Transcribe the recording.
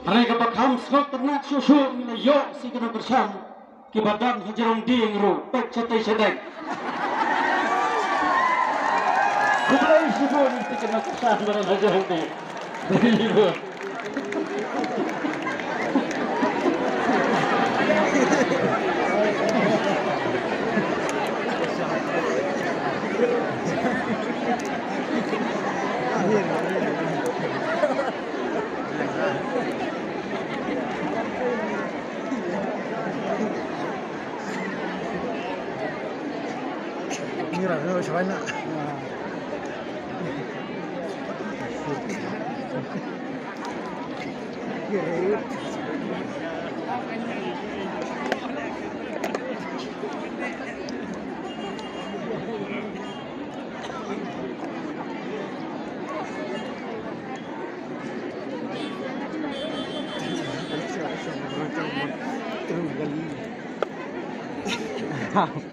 Mereka bakam slot ternak susu mina yo si kena bersam ke badan hajarong ding ro pek cetai sedek. Bukan susu ni kena bersam badan hajarong ding. Ibu. Mira, no, esa vaina.